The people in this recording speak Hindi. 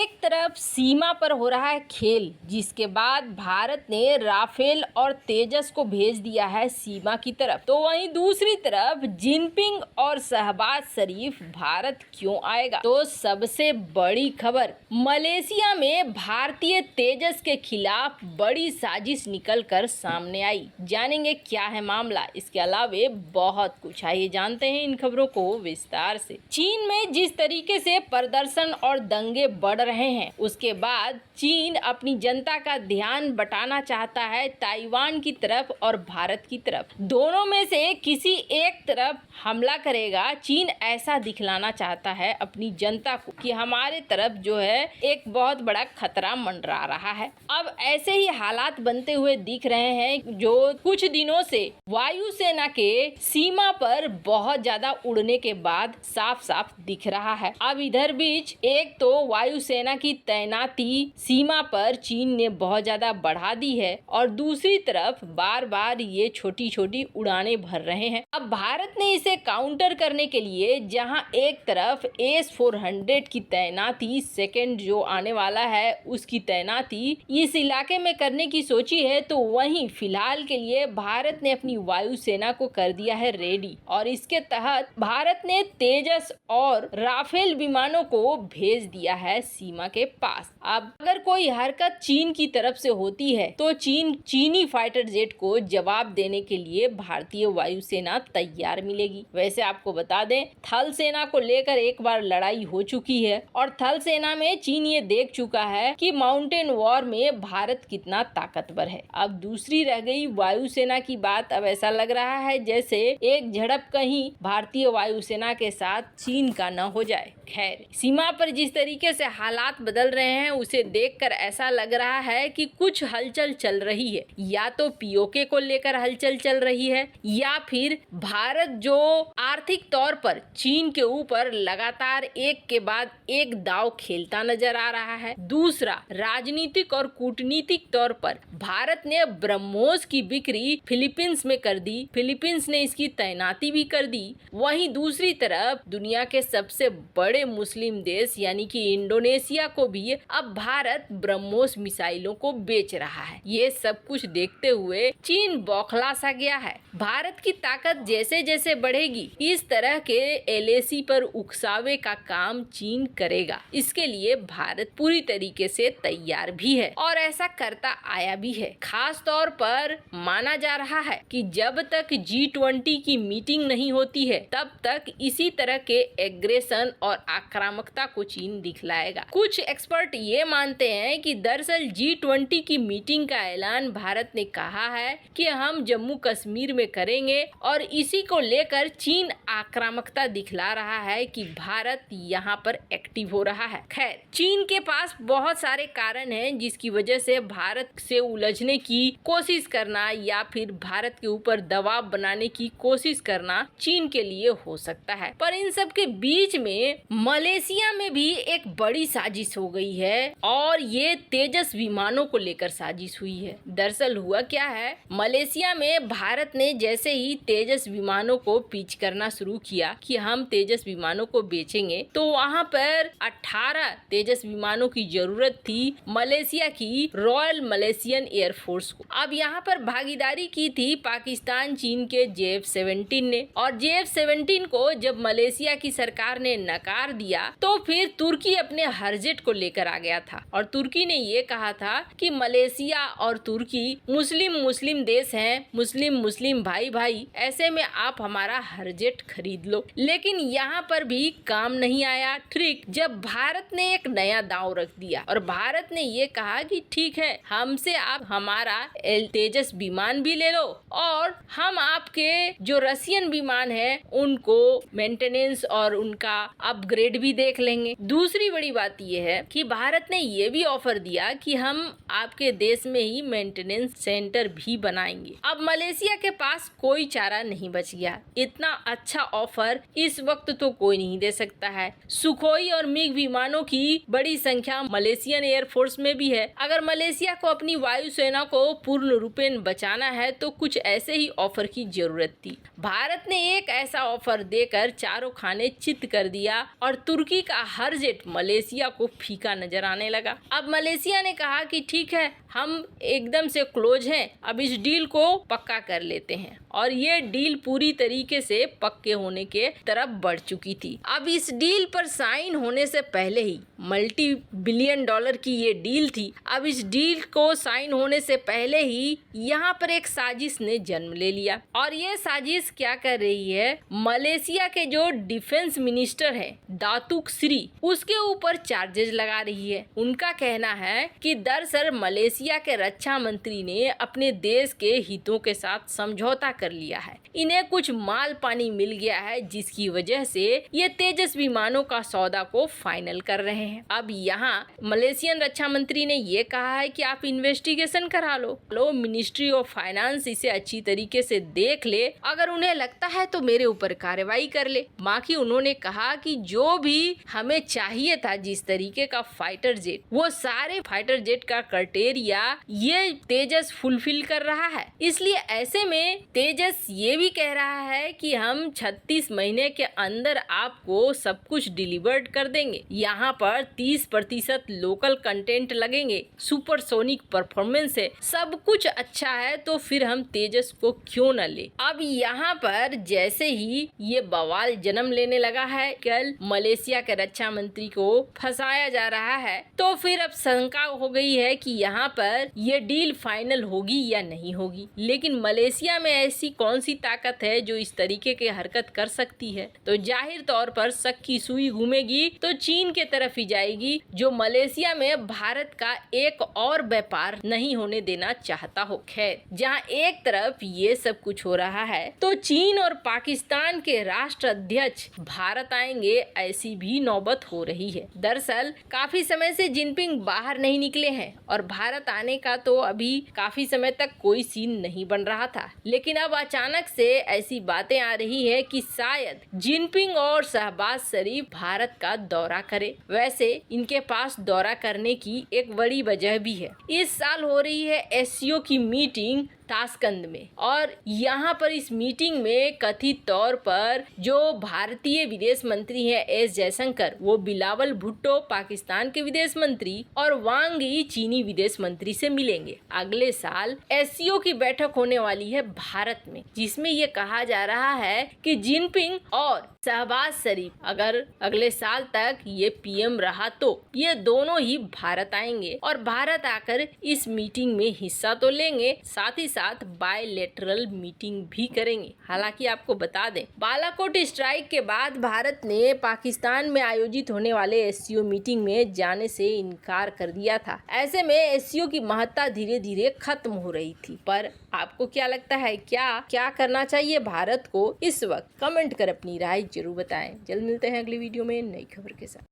एक तरफ सीमा पर हो रहा है खेल, जिसके बाद भारत ने राफेल और तेजस को भेज दिया है सीमा की तरफ, तो वहीं दूसरी तरफ जिनपिंग और शहबाज शरीफ भारत क्यों आएगा। तो सबसे बड़ी खबर, मलेशिया में भारतीय तेजस के खिलाफ बड़ी साजिश निकलकर सामने आई। जानेंगे क्या है मामला, इसके अलावे बहुत कुछ। आइए जानते हैं इन खबरों को विस्तार से। चीन में जिस तरीके से प्रदर्शन और दंगे बढ़ रहे हैं, उसके बाद चीन अपनी जनता का ध्यान बटाना चाहता है ताइवान की तरफ और भारत की तरफ। दोनों में से किसी एक तरफ हमला करेगा। चीन ऐसा दिखलाना चाहता है अपनी जनता को कि हमारे तरफ जो है एक बहुत बड़ा खतरा मंडरा रहा है। अब ऐसे ही हालात बनते हुए दिख रहे हैं, जो कुछ दिनों से वायुसेना के सीमा पर बहुत ज्यादा उड़ने के बाद साफ साफ दिख रहा है। अब इधर बीच एक तो वायुसेना की तैनाती सीमा पर चीन ने बहुत ज्यादा बढ़ा दी है और दूसरी तरफ बार बार ये छोटी छोटी उड़ानें भर रहे हैं। अब भारत ने इसे काउंटर करने के लिए जहां एक तरफ S-400 की तैनाती सेकेंड जो आने वाला है उसकी तैनाती इस इलाके में करने की सोची है, तो वहीं फिलहाल के लिए भारत ने अपनी वायुसेना को कर दिया है रेडी और इसके तहत भारत ने तेजस और राफेल विमानों को भेज दिया है सीमा के पास। अब अगर कोई हरकत चीन की तरफ से होती है तो चीनी फाइटर जेट को जवाब देने के लिए भारतीय वायुसेना तैयार मिलेगी। वैसे आपको बता दें, थल सेना को लेकर एक बार लड़ाई हो चुकी है और थल सेना में चीन ये देख चुका है कि माउंटेन वॉर में भारत कितना ताकतवर है। अब दूसरी रह गई वायुसेना की बात। अब ऐसा लग रहा है जैसे एक झड़प कहीं भारतीय वायुसेना के साथ चीन का न हो जाए। खैर, सीमा पर जिस तरीके से हालात बदल रहे हैं उसे देखकर ऐसा लग रहा है कि कुछ हलचल चल रही है। या तो पीओके को लेकर हलचल चल रही है या फिर भारत जो आर्थिक तौर पर चीन के ऊपर लगातार एक के बाद एक दांव खेलता नजर आ रहा है। दूसरा, राजनीतिक और कूटनीतिक तौर पर भारत ने ब्रह्मोस की बिक्री फिलीपींस में कर दी, फिलीपींस ने इसकी तैनाती भी कर दी। वहीं दूसरी तरफ दुनिया के सबसे बड़े मुस्लिम देश यानी कि इंडोनेशिया को भी अब भारत ब्रह्मोस मिसाइलों को बेच रहा है। ये सब कुछ देखते हुए चीन बौखला सा गया है। भारत की ताकत जैसे जैसे बढ़ेगी, इस तरह के एलएसी पर उकसावे का काम चीन करेगा। इसके लिए भारत पूरी तरीके से तैयार भी है और ऐसा करता आया भी है। खास तौर पर माना जा रहा है कि जब तक G20 की मीटिंग नहीं होती है तब तक इसी तरह के एग्रेशन और आक्रामकता को चीन दिखलाएगा। कुछ एक्सपर्ट ये मानते हैं कि दरअसल G20 की मीटिंग का ऐलान भारत ने कहा है कि हम जम्मू कश्मीर में करेंगे और इसी को लेकर चीन आक्रामकता दिखला रहा है कि भारत यहाँ पर एक्टिव हो रहा है। खैर, चीन के पास बहुत सारे कारण हैं जिसकी वजह से भारत से उलझने की कोशिश करना या फिर भारत के ऊपर दबाव बनाने की कोशिश करना चीन के लिए हो सकता है। पर इन सब के बीच में मलेशिया में भी एक बड़ी साजिश हो गई है और ये तेजस विमानों को लेकर साजिश हुई है। दरअसल हुआ क्या है, मलेशिया में भारत ने जैसे ही तेजस विमानों को पिच करना शुरू किया कि हम तेजस विमानों को बेचेंगे, तो वहाँ पर 18 तेजस विमानों की जरूरत थी मलेशिया की रॉयल मलेशियन एयरफोर्स को। अब यहाँ पर भागीदारी की थी पाकिस्तान चीन के JF-17 ने और JF-17 को जब मलेशिया की सरकार ने नकार दिया तो फिर तुर्की अपने हरजेट को लेकर आ गया था और तुर्की ने ये कहा था कि मलेशिया और तुर्की मुस्लिम देश हैं, मुस्लिम भाई भाई, ऐसे में आप हमारा हरजेट खरीद लो। लेकिन यहाँ पर भी काम नहीं आया ट्रिक, जब भारत ने एक नया दांव रख दिया और भारत ने ये कहा कि ठीक है, हमसे आप हमारा तेजस विमान भी ले लो और हम आपके जो रशियन विमान है उनको मेंटेनेंस और उनका अपग्रेड भी देख लेंगे। दूसरी बड़ी बात यह है कि भारत ने ये भी ऑफर दिया कि हम आपके देश में ही मेंटेनेंस सेंटर भी बनाएंगे। अब मलेशिया के पास कोई चारा नहीं बच गया। इतना अच्छा ऑफर इस वक्त तो कोई नहीं दे सकता है। सुखोई और मिग विमानों की बड़ी संख्या मलेशियन एयरफोर्स में भी है। अगर मलेशिया को अपनी वायुसेना को पूर्ण रूपेण बचाना है तो कुछ ऐसे ही ऑफर की जरूरत थी। भारत ने एक ऐसा ऑफर देकर चारों खाने चित कर दिया और तुर्की का हर जेट मलेशिया को फीका नजर आने लगा। अब मलेशिया ने कहा कि ठीक है, हम एकदम से क्लोज हैं, अब इस डील को पक्का कर लेते हैं। और ये डील पूरी तरीके से पक्के होने के तरफ बढ़ चुकी थी। अब इस डील पर साइन होने से पहले ही मल्टी बिलियन डॉलर की ये डील थी। अब इस डील को साइन होने से पहले ही यहाँ पर एक साजिश ने जन्म ले लिया। और ये साजिश क्या कर रही है, मलेशिया के जो डिफेंस मिनिस्टर है दातुक श्री, उसके ऊपर चार्जेस लगा रही है। उनका कहना है कि दरअसल मलेशिया के रक्षा मंत्री ने अपने देश के हितों के साथ समझौता कर लिया है, इन्हें कुछ माल पानी मिल गया है, जिसकी वजह से ये तेजस विमानों का सौदा को फाइनल कर रहे हैं। अब यहाँ मलेशियन रक्षा मंत्री ने ये कहा है कि आप इन्वेस्टिगेशन करा लो, मिनिस्ट्री ऑफ फाइनेंस इसे अच्छी तरीके से देख ले, अगर उन्हें लगता है तो मेरे ऊपर कार्रवाई कर ले। बाकी उन्होंने कहा कि जो भी हमें चाहिए था, जिस तरीके का फाइटर जेट, वो सारे फाइटर जेट का क्राइटेरिया ये तेजस फुलफिल कर रहा है। इसलिए ऐसे में तेजस ये भी कह रहा है कि हम 36 महीने के अंदर आपको सब कुछ डिलीवर्ड कर देंगे। यहाँ पर 30% लोकल कंटेंट लगेंगे, सुपरसोनिक परफॉर्मेंस है, सब कुछ अच्छा है, तो फिर हम तेजस को क्यों न ले। अब यहाँ पर जैसे ही ये बवाल जन्म लेने लगा है, कल मलेशिया के रक्षा मंत्री को फंसाया जा रहा है, तो फिर अब शंका हो गई है कि यहाँ पर ये डील फाइनल होगी या नहीं होगी। लेकिन मलेशिया में ऐसी कौन सी ताकत है जो इस तरीके की हरकत कर सकती है? तो जाहिर तौर पर शक की सुई घूमेगी तो चीन के तरफ ही जाएगी, जो मलेशिया में भारत का एक और व्यापार नहीं होने देना चाहता हो। खैर, जहाँ एक तरफ ये सब कुछ हो रहा है, तो चीन और पाकिस्तान के राष्ट्र अध्यक्ष भारत आएंगे, ऐसी भी नौबत हो रही है। दरअसल काफी समय से जिनपिंग बाहर नहीं निकले हैं और भारत आने का तो अभी काफी समय तक कोई सीन नहीं बन रहा था, लेकिन अब अचानक से ऐसी बातें आ रही है कि शायद जिनपिंग और शहबाज शरीफ भारत का दौरा करे। वैसे इनके पास दौरा करने की एक बड़ी वजह भी है। इस साल हो रही है एससीओ की मीटिंग ताशकंद में, और यहाँ पर इस मीटिंग में कथित तौर पर जो भारतीय विदेश मंत्री हैं एस जयशंकर, वो बिलावल भुट्टो पाकिस्तान के विदेश मंत्री और वांग यी चीनी विदेश मंत्री से मिलेंगे। अगले साल एससीओ की बैठक होने वाली है भारत में, जिसमें ये कहा जा रहा है कि जिनपिंग और शहबाज शरीफ अगर अगले साल तक ये पीएम रहा तो ये दोनों ही भारत आएंगे और भारत आकर इस मीटिंग में हिस्सा तो लेंगे, साथ ही साथ बायलैटरल मीटिंग भी करेंगे। हालांकि आपको बता दें, बालाकोट स्ट्राइक के बाद भारत ने पाकिस्तान में आयोजित होने वाले एससीओ मीटिंग में जाने से इनकार कर दिया था। ऐसे में एससीओ की महत्ता धीरे धीरे खत्म हो रही थी। पर आपको क्या लगता है, क्या करना चाहिए भारत को इस वक्त? कमेंट कर अपनी राय जरूर बताएं। जल्द मिलते हैं अगली वीडियो में नई खबर के साथ।